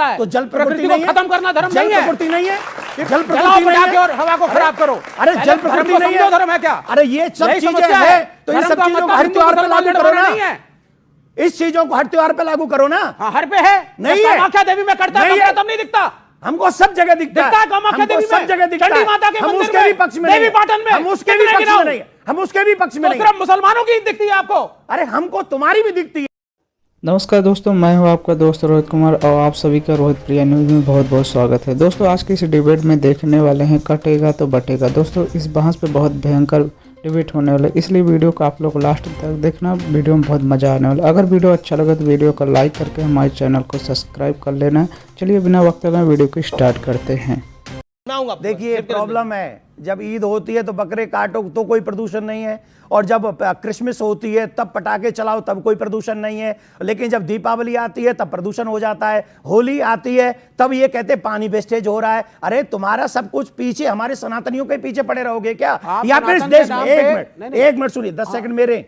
है। तो जल प्रकृति को खत्म करना धर्म नहीं है। प्रकृति नहीं है, जल प्रकृति नहीं है और हवा को खराब करो। अरे जल प्रकृति नहीं है, धर्म है क्या? अरे ये सब चीजें हैं, तो ये सब चीजों को हर त्योहार पे लागू करो ना। इस चीजों को हर त्योहार पे लागू करो ना। हर पे है नहीं है। कामाख्या देवी में करता है तब नहीं दिखता, हमको सब जगह दिखता है। कामाख्या देवी में, सब जगह दिखता है। माता के हम मंदिर उसके भी पक्ष में देवी पाटन में, हम उसके भी पक्ष में नहीं, हम उसके भी पक्ष में नहीं। सिर्फ मुसलमानों की दिखती है आपको। अरे हमको तुम्हारी भी दिखती है। नमस्कार दोस्तों, मैं हूं आपका दोस्त रोहित कुमार और आप सभी का रोहित प्रिया न्यूज़ में बहुत बहुत स्वागत है। दोस्तों आज के इस डिबेट में देखने वाले हैं कटेगा तो बटेगा। दोस्तों इस बहस पे बहुत भयंकर डिबेट होने वाला है, इसलिए वीडियो को आप लोग लास्ट तक देखना, वीडियो में बहुत मज़ा आने वाला है। अगर वीडियो अच्छा लगे तो वीडियो को लाइक करके हमारे चैनल को सब्सक्राइब कर लेना है। चलिए बिना वक्त लगाए वीडियो को स्टार्ट करते हैं। देखिए प्रॉब्लम है, जब ईद होती है तो बकरे काटो तो कोई प्रदूषण नहीं है, और जब क्रिसमस होती है तब पटाखे चलाओ तब कोई प्रदूषण नहीं है, लेकिन जब दीपावली आती है तब प्रदूषण हो जाता है। होली आती है तब ये कहते हैं पानी वेस्टेज हो रहा है। अरे तुम्हारा सब कुछ पीछे हमारे सनातनियों के पीछे पड़े रहोगे क्या? या फिर इस देश में एक मिनट सुनिए, 10 सेकंड मेरे,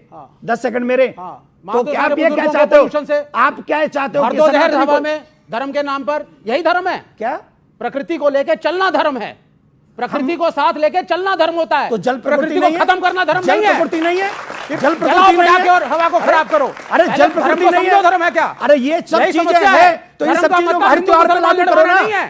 10 सेकंड मेरे। तो क्या आप ये क्या चाहते हो? आप क्या चाहते हो? धर्म के नाम पर यही धर्म है क्या? प्रकृति को लेके चलना धर्म है, प्रकृति को साथ लेके चलना धर्म होता है। तो जल प्रकृति को खत्म करना धर्म नहीं है। प्रकृति नहीं है, जल प्रकृति नहीं है और हवा को खराब करो। अरे जल प्रकृति नहीं है, धर्म है क्या? अरे ये सब चीजें हैं, तो ये सब चीजों को हर त्योहार पे लागू करो ना।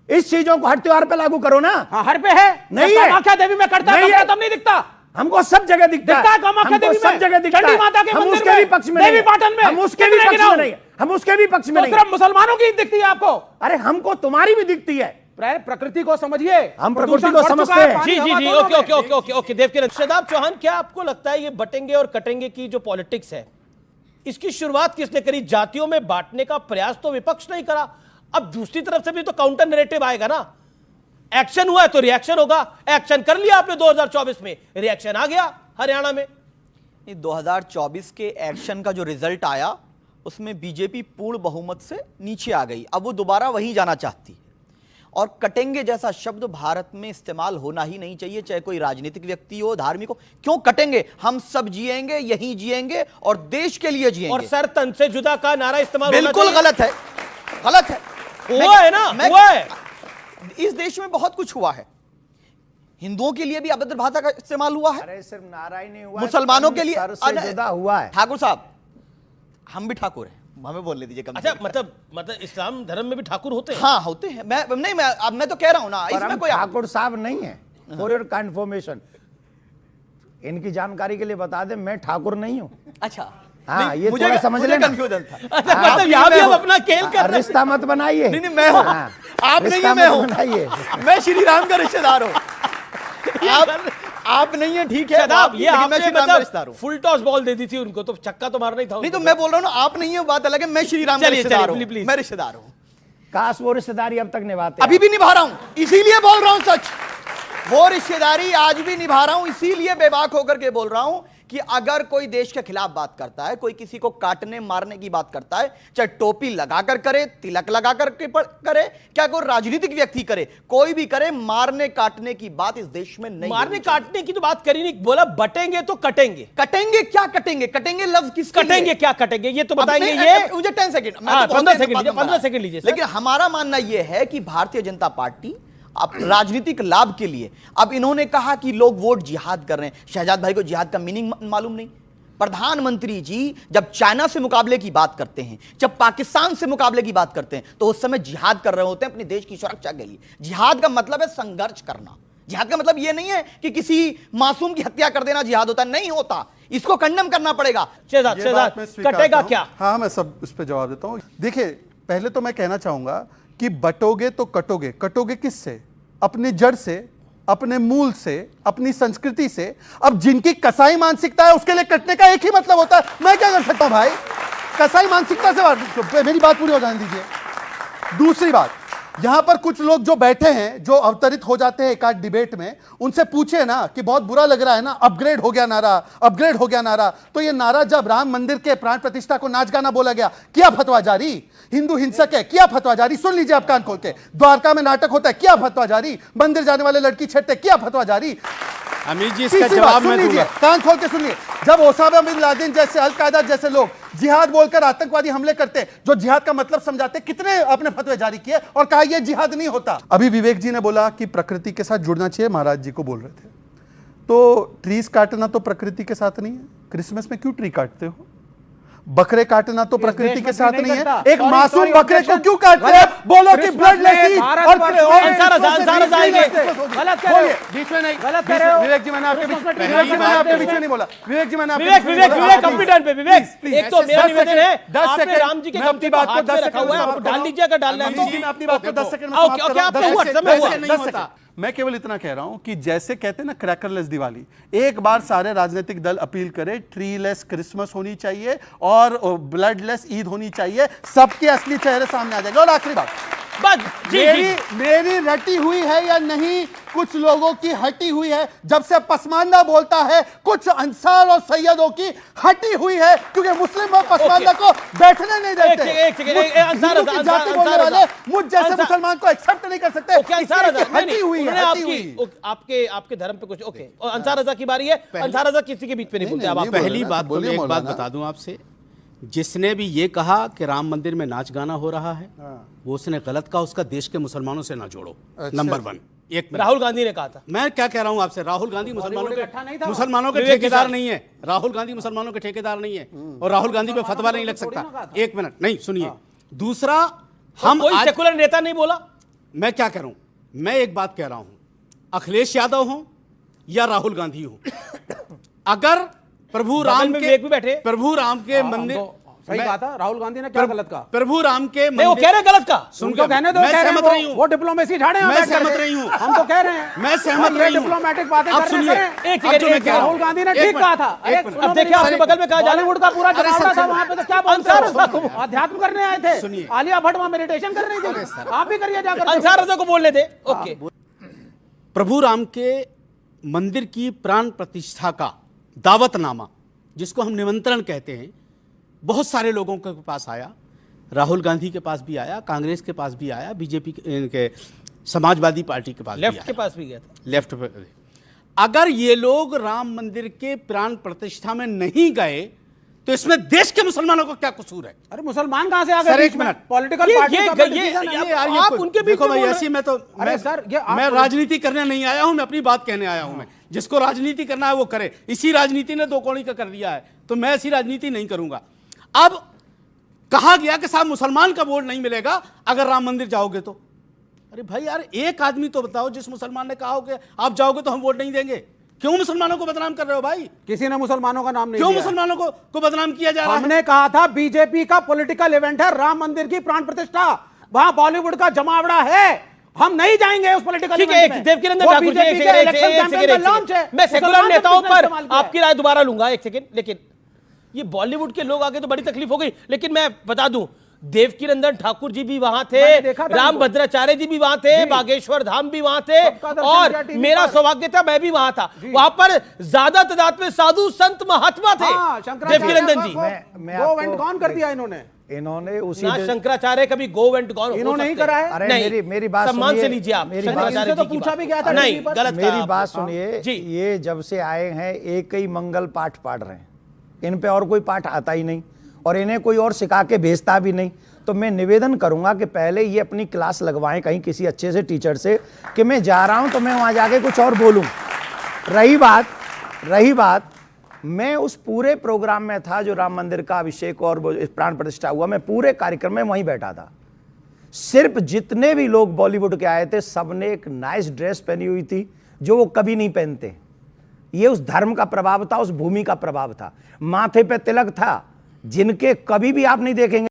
इस चीजों को हर त्योहार पे लागू करो ना। हर पे है नहीं है। कामाख्या देवी में करता है तब नहीं दिखता, हमको सब जगह दिखता है। कामाख्या देवी में, सब जगह दिखता है। माता के हम मंदिर उसके भी पक्ष में, देवी पाटन में, हम उसके भी पक्ष में नहीं, हम उसके भी पक्ष में नहीं। सिर्फ मुसलमानों की दिखती है आपको। अरे हमको तुम्हारी भी दिखती है। प्रकृति को समझिए, हम प्रकृति को समझते हैं। जी जी जी, okay okay okay okay okay. Devkiran Shadab Chauhan, क्या आपको लगता है ये बटेंगे और कटेंगे की जो पॉलिटिक्स है, इसकी शुरुआत किसने करी? जातियों में बांटने का प्रयास तो विपक्ष नहीं करा, अब दूसरी तरफ से भी तो काउंटर नैरेटिव आएगा ना। एक्शन हुआ है तो रिएक्शन होगा। एक्शन कर लिया आपने 2024 में, रिएक्शन आ गया हरियाणा में। 2024 के एक्शन का जो रिजल्ट आया उसमें बीजेपी पूर्ण बहुमत से नीचे आ गई। अब वो दोबारा वहीं जाना चाहती है, और कटेंगे जैसा शब्द भारत में इस्तेमाल होना ही नहीं चाहिए, चाहे कोई राजनीतिक व्यक्ति हो, धार्मिक हो। क्यों कटेंगे? हम सब जिएंगे, यहीं जिएंगे और देश के लिए जिएंगे। और सर तन से जुदा का नारा इस्तेमाल बिल्कुल गलत है, गलत है। हुआ है ना, हुआ है। इस देश में बहुत कुछ हुआ है। हिंदुओं के लिए भी अभद्र भाषा का इस्तेमाल हुआ है। अरे सिर्फ नारा ही नहीं हुआ, मुसलमानों के लिए जुदा हुआ है। ठाकुर साहब, हम भी ठाकुर हैं, हमें बोलने दीजिए कम। अच्छा, मतलब इस्लाम धर्म में भी ठाकुर होते हैं? हाँ होते हैं। मैं तो कह रहा हूं ना, इसमें कोई ठाकुर साहब नहीं है। फॉर योर कंफर्मेशन, इनकी जानकारी के लिए बता दें, मैं ठाकुर नहीं हूं। अच्छा हाँ, ये मुझे समझ लेना। कंफ्यूजन था। अच्छा, मतलब यहाँ भी हम अपना खेल कर रहे हैं। रिश्ता मत बनाइए। नहीं मैं हूं, आप नहीं है, मैं हूं। मैं श्री राम का रिश्तेदार हूं। आप नहीं है, ठीक है। ये आपने फुल टॉस बॉल दे दी थी उनको, तो छक्का तो मारना ही था। नहीं तो मैं बोल रहा हूँ ना, आप नहीं है, बात अलग है। मैं श्री राम का रिश्तेदार हूं, मैं रिश्तेदार हूं। काश वो रिश्तेदारी अब तक निभाते। अभी भी निभा रहा हूं, इसीलिए बोल रहा हूं सच। वो रिश्तेदारी आज भी निभा रहा हूं, इसीलिए बेबाक होकर के बोल रहा हूं कि अगर कोई देश के खिलाफ बात करता है, कोई किसी को काटने मारने की बात करता है, चाहे टोपी लगाकर करे, तिलक लगाकर करे, क्या कोई राजनीतिक व्यक्ति करे, कोई भी करे, मारने काटने की बात इस देश में नहीं। मारने काटने की तो बात करी नहीं, बोला बटेंगे तो कटेंगे। कटेंगे क्या कटेंगे? कटेंगे लफ्ज किस कटेंगे, क्या कटेंगे ये तो बताएंगे। ये मुझे 10 सेकंड, 15 सेकंड लीजिए। लेकिन हमारा मानना यह है कि भारतीय जनता पार्टी अब राजनीतिक लाभ के लिए, अब इन्होंने कहा कि लोग वोट जिहाद कर रहे हैं। शहजाद भाई को जिहाद का मीनिंग मालूम नहीं। प्रधानमंत्री जी जब चाइना से मुकाबले की बात करते हैं, जब पाकिस्तान से मुकाबले की बात करते हैं, तो उस समय जिहाद कर रहे होते हैं अपने देश की सुरक्षा के लिए। जिहाद का मतलब है संघर्ष करना। जिहाद का मतलब यह नहीं है कि किसी मासूम की हत्या कर देना जिहाद होता, नहीं होता। इसको कंडम करना पड़ेगा। शहजाद कटेगा क्या? हाँ, मैं सब इस पे जवाब देता हूं। देखिए, पहले तो मैं कहना चाहूंगा कि बटोगे तो कटोगे। कटोगे किससे? अपने जड़ से, अपने मूल से, अपनी संस्कृति से। अब जिनकी कसाई मानसिकता है उसके लिए कटने का एक ही मतलब होता है। मैं क्या कर सकता हूं भाई? कसाई मानसिकता से मेरी बात पूरी हो जाने दीजिए। दूसरी बात, यहां पर कुछ लोग जो बैठे हैं, जो अवतरित हो जाते हैं एक आध डिबेट में, उनसे पूछे ना कि बहुत बुरा लग रहा है ना, अपग्रेड हो गया नारा, अपग्रेड हो गया नारा। तो ये नारा जब राम मंदिर के प्राण प्रतिष्ठा को नाच गाना बोला गया, किया फतवा जारी। हिंदू हिंसक है, किया फतवा जारी। सुन लीजिए आप कान खोल के। द्वारका में नाटक होता है, किया फतवा जारी। मंदिर जाने वाले लड़की छेड़ते, किया फतवा जारी। अमीर जी, इसका जवाब मैं दूंगा। कान खोल के सुनिए। जब ओसामा बिन लादेन जैसे, अल कायदा जैसे लोग जिहाद बोलकर आतंकवादी हमले करते, जो जिहाद का मतलब समझाते, कितने आपने फतवे जारी किए और कहा यह जिहाद नहीं होता। अभी विवेक जी ने बोला कि प्रकृति के साथ जुड़ना चाहिए, महाराज जी को बोल रहे थे, तो ट्रीज काटना तो प्रकृति के साथ नहीं है। क्रिसमस में क्यों ट्री काटते हो? बकरे काटना तो प्रकृति के साथ नहीं है। एक मासूम बकरे को क्यों काटते हैं? बोलो कि ब्लडलेस ईद और गलत कह रहे हो, बीच में नहीं, गलत कह रहे हो। विवेक जी मैंने आपके बीच में नहीं बोला। विवेक जी मैंने विवेक कंप्लीट पे विवेक, एक तो मेरा निवेदन है, 10 आपने सेकंड राम जी के गमती बात को 10 सेकंड रखा हुआ है, आप डाल लीजिए अगर डालना है तो। अपनी बात को 10 सेकंड में ओके ओके, आपका हुआ समय हुआ नहीं होता। मैं केवल इतना कह रहा हूं कि जैसे कहते हैं ना क्रैकरलेस दिवाली, एक बार सारे राजनीतिक दल अपील करें ट्रीलेस क्रिसमस होनी चाहिए और ब्लडलेस ईद होनी चाहिए, सबके असली चेहरे सामने आ जाएगा। और आखिरी बात, मेरी रटी हुई है या नहीं, कुछ लोगों की हटी हुई है। जब से पसमानदा बोलता है, कुछ अंसार और सैयदों की हटी हुई है, क्योंकि मुस्लिम और पसमानदा को बैठने नहीं देते। हिंदू की जाति बोलने वाले मुझ जैसे मुसलमान को एक्सेप्ट नहीं कर सकते। हटी हुई है, आपके धर्म पे कुछ ओके। और अंसार रजा की बारी है, अंसार रजा किसी के बीच में नहीं बोलते। अब आप पहली बात तो मैं एक बात बता दूं आपसे, जिसने भी ये कहा कि राम मंदिर में नाच गाना हो रहा है, वो उसने गलत कहा, उसका देश के मुसलमानों से ना जोड़ो। नंबर 1। एक राहुल गांधी ने कहा था। मैं क्या कह रहा हूं आपसे, राहुल गांधी मुसलमानों के ठेकेदार नहीं है। राहुल गांधी मुसलमानों के ठेकेदार नहीं है और राहुल गांधी पे फतवा नहीं लग सकता। एक मिनट, नहीं सुनिए। दूसरा, हम कोई सेकुलर नेता नहीं बोला। मैं क्या कह रहा हूं, मैं एक बात कह रहा हूं, अखिलेश यादव हो या राहुल गांधी हो, अगर प्रभु राम के मंदिर, सही कहा था राहुल गांधी ने, क्या गलत कहा? प्रभु राम के मंदिर, वो कह रहे गलत का, उनको कहने दो, मैं सहमत रही हूं, वो डिप्लोमेसी झाड़े, मैं सहमत रही हूं, हम तो कह रहे हैं, मैं सहमत रही हूं, डिप्लोमेटिक बातें अब सुनिए, राहुल गांधी ने ठीक कहा था। अब देखिए आपके बगल में कहा बॉलीवुड का पूरा जमावड़ा था वहां पे, तो क्या अध्यात्म करने आए थे? आलिया भट्ट वहां मेडिटेशन कर रही थी, आप भी करिए जाकर। अंसार रजा को बोलने दे। ओके, प्रभु राम के मंदिर की प्राण प्रतिष्ठा का दावतनामा, जिसको हम निमंत्रण कहते हैं, बहुत सारे लोगों के पास आया। राहुल गांधी के पास भी आया, कांग्रेस के पास भी आया, बीजेपी के समाजवादी पार्टी के पास भी आया, लेफ्ट के पास भी गया था। लेफ्ट पे। अगर ये लोग राम मंदिर के प्राण प्रतिष्ठा में नहीं गए तो इसमें देश के मुसलमानों को क्या कसूर है? अरे मुसलमान कहां से आ गए? सर एक मिनट, पॉलिटिकल पार्टी आप उनके बीच में ऐसी, मैं राजनीति करने नहीं आया हूं, मैं अपनी बात कहने आया हूं। मैं जिसको राजनीति करना है वो करे। इसी राजनीति ने दो कौड़ी का कर दिया है, तो मैं ऐसी राजनीति नहीं करूंगा। अब कहा गया कि साहब मुसलमान का वोट नहीं मिलेगा अगर राम मंदिर जाओगे तो। अरे भाई यार, एक आदमी तो बताओ जिस मुसलमान ने कहा हो कि आप जाओगे तो हम वोट नहीं देंगे। क्यों मुसलमानों को बदनाम कर रहे हो भाई? किसी ने मुसलमानों का नाम नहीं क्यों लिया। मुसलमानों को बदनाम किया जा रहा है? हमने कहा था बीजेपी का पॉलिटिकल इवेंट है राम मंदिर की प्राण प्रतिष्ठा, वहां बॉलीवुड का जमावड़ा है, हम नहीं जाएंगे उस पॉलिटिकल इवेंट में। देवकीनंदन ठाकुर जी, मैं सेकुलर नेताओं पर आपकी राय दोबारा लूंगा, एक सेकंड। लेकिन ये बॉलीवुड के लोग आगे तो बड़ी तकलीफ हो गई। लेकिन मैं बता दूं, देवकीनंदन ठाकुर जी भी वहां थे, राम भद्राचार्य जी भी वहां थे, बागेश्वर धाम भी वहां थे, और मेरा सौभाग्य था मैं भी वहां था। वहां पर ज्यादा तादाद में साधु संत महात्मा थे। देवकीनंदन जी गो वेंट गॉन कर दिया इन्होंने उसी शंकराचार्य कभी गो वेंट गॉन इन्होंने नहीं करा है। अरे मेरी बात सम्मान से लीजिए आप। मेरी तो पूछा भी गया था, नहीं गलत। मेरी बात सुनिए, ये जब से आए हैं एक ही मंगल पाठ पढ़ रहे हैं, इन पे और कोई पाठ आता ही नहीं और इन्हें कोई और सिखा के भेजता भी नहीं। तो मैं निवेदन करूंगा कि पहले ये अपनी क्लास लगवाएं कहीं किसी अच्छे से टीचर से कि मैं जा रहा हूं तो मैं वहां जाके कुछ और बोलूं। रही बात मैं उस पूरे प्रोग्राम में था जो राम मंदिर का अभिषेक और प्राण प्रतिष्ठा हुआ, मैं पूरे कार्यक्रम में वहीं बैठा था। सिर्फ जितने भी लोग बॉलीवुड के आए थे सबने एक नाइस ड्रेस पहनी हुई थी जो वो कभी नहीं पहनते। ये उस धर्म का प्रभाव था, उस भूमि का प्रभाव था। माथे पे तिलक था जिनके कभी भी आप नहीं देखेंगे